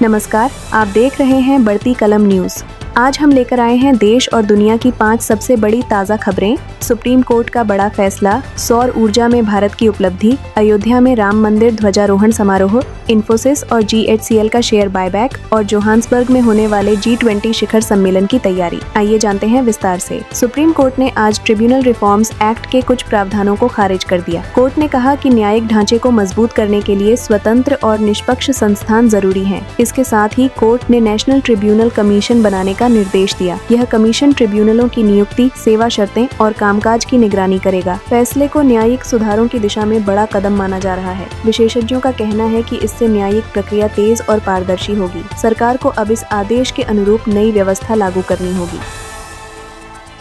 नमस्कार, आप देख रहे हैं बढ़ती कलम न्यूज। आज हम लेकर आए हैं देश और दुनिया की 5 सबसे बड़ी ताज़ा खबरें। सुप्रीम कोर्ट का बड़ा फैसला, सौर ऊर्जा में भारत की उपलब्धि, अयोध्या में राम मंदिर ध्वजारोहण समारोह, इन्फोसिस और GHCL का शेयर बायबैक और जोहान्सबर्ग में होने वाले G20 शिखर सम्मेलन की तैयारी। आइए जानते हैं विस्तार से। सुप्रीम कोर्ट ने आज ट्रिब्यूनल रिफॉर्म्स एक्ट के कुछ प्रावधानों को खारिज कर दिया। कोर्ट ने कहा कि न्यायिक ढांचे को मजबूत करने के लिए स्वतंत्र और निष्पक्ष संस्थान जरूरी हैं। इसके साथ ही कोर्ट ने नेशनल ट्रिब्यूनल कमीशन बनाने का निर्देश दिया। यह कमीशन ट्रिब्यूनलों की नियुक्ति, सेवा शर्तें और कामकाज की निगरानी करेगा। फैसले को न्यायिक सुधारों की दिशा में बड़ा कदम माना जा रहा है। विशेषज्ञों का कहना है कि इससे न्यायिक प्रक्रिया तेज और पारदर्शी होगी। सरकार को अब इस आदेश के अनुरूप नई व्यवस्था लागू करनी होगी।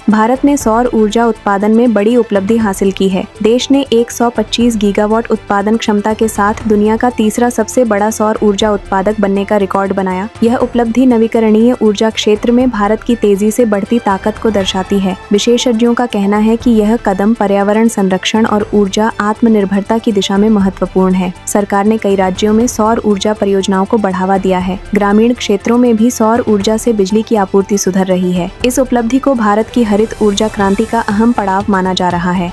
भारत ने सौर ऊर्जा उत्पादन में बड़ी उपलब्धि हासिल की है। देश ने 125 गीगावाट उत्पादन क्षमता के साथ दुनिया का तीसरा सबसे बड़ा सौर ऊर्जा उत्पादक बनने का रिकॉर्ड बनाया। यह उपलब्धि नवीकरणीय ऊर्जा क्षेत्र में भारत की तेजी से बढ़ती ताकत को दर्शाती है। विशेषज्ञों का कहना है कि यह कदम पर्यावरण संरक्षण और ऊर्जा आत्मनिर्भरता की दिशा में महत्वपूर्ण है। सरकार ने कई राज्यों में सौर ऊर्जा परियोजनाओं को बढ़ावा दिया है। ग्रामीण क्षेत्रों में भी सौर ऊर्जा से बिजली की आपूर्ति सुधर रही है। इस उपलब्धि को भारत की हरित ऊर्जा क्रांति का अहम पड़ाव माना जा रहा है।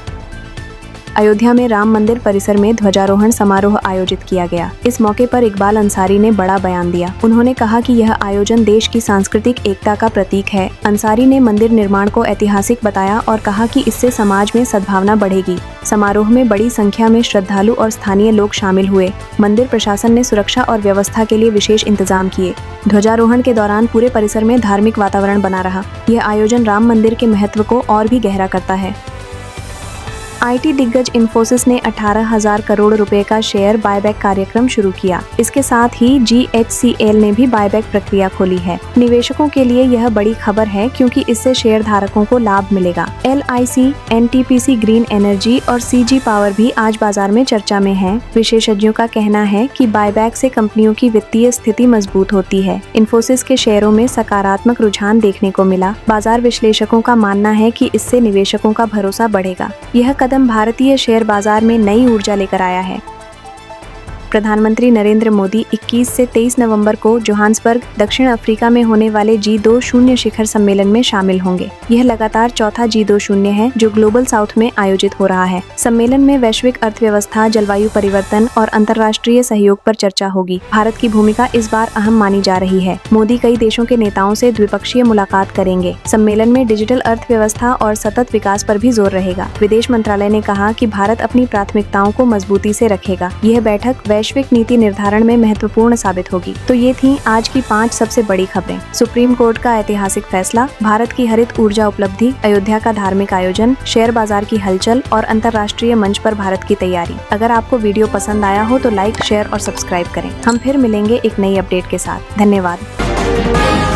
अयोध्या में राम मंदिर परिसर में ध्वजारोहण समारोह आयोजित किया गया। इस मौके पर इकबाल अंसारी ने बड़ा बयान दिया। उन्होंने कहा कि यह आयोजन देश की सांस्कृतिक एकता का प्रतीक है। अंसारी ने मंदिर निर्माण को ऐतिहासिक बताया और कहा कि इससे समाज में सद्भावना बढ़ेगी। समारोह में बड़ी संख्या में श्रद्धालु और स्थानीय लोग शामिल हुए। मंदिर प्रशासन ने सुरक्षा और व्यवस्था के लिए विशेष इंतजाम किए। ध्वजारोहण के दौरान पूरे परिसर में धार्मिक वातावरण बना रहा। यह आयोजन राम मंदिर के महत्व को और भी गहरा करता है। IT दिग्गज इन्फोसिस ने 18,000 करोड़ रुपए का शेयर बायबैक कार्यक्रम शुरू किया। इसके साथ ही GHCL ने भी बायबैक प्रक्रिया खोली है। निवेशकों के लिए यह बड़ी खबर है क्योंकि इससे शेयर धारकों को लाभ मिलेगा। LIC, NTPC ग्रीन एनर्जी और CG पावर भी आज बाजार में चर्चा में है। विशेषज्ञों का कहना है कि बायबैक से कंपनियों की वित्तीय स्थिति मजबूत होती है। इन्फोसिस के शेयरों में सकारात्मक रुझान देखने को मिला। बाजार विश्लेषकों का मानना है कि इससे निवेशकों का भरोसा बढ़ेगा। यह कदम भारतीय शेयर बाजार में नई ऊर्जा लेकर आया है। प्रधानमंत्री नरेंद्र मोदी 21 से 23 नवंबर को जोहान्सबर्ग, दक्षिण अफ्रीका में होने वाले G20 शिखर सम्मेलन में शामिल होंगे। यह लगातार चौथा G20 है जो ग्लोबल साउथ में आयोजित हो रहा है। सम्मेलन में वैश्विक अर्थव्यवस्था, जलवायु परिवर्तन और अंतर्राष्ट्रीय सहयोग पर चर्चा होगी। भारत की भूमिका इस बार अहम मानी जा रही है। मोदी कई देशों के नेताओं से द्विपक्षीय मुलाकात करेंगे। सम्मेलन में डिजिटल अर्थव्यवस्था और सतत विकास पर भी जोर रहेगा। विदेश मंत्रालय ने कहा कि भारत अपनी प्राथमिकताओं को मजबूती से रखेगा। यह बैठक वैश्विक नीति निर्धारण में महत्वपूर्ण साबित होगी। तो ये थी आज की 5 सबसे बड़ी खबरें। सुप्रीम कोर्ट का ऐतिहासिक फैसला, भारत की हरित ऊर्जा उपलब्धि, अयोध्या का धार्मिक आयोजन, शेयर बाजार की हलचल और अंतर्राष्ट्रीय मंच पर भारत की तैयारी। अगर आपको वीडियो पसंद आया हो तो लाइक, शेयर और सब्सक्राइब करें। हम फिर मिलेंगे एक नई अपडेट के साथ। धन्यवाद।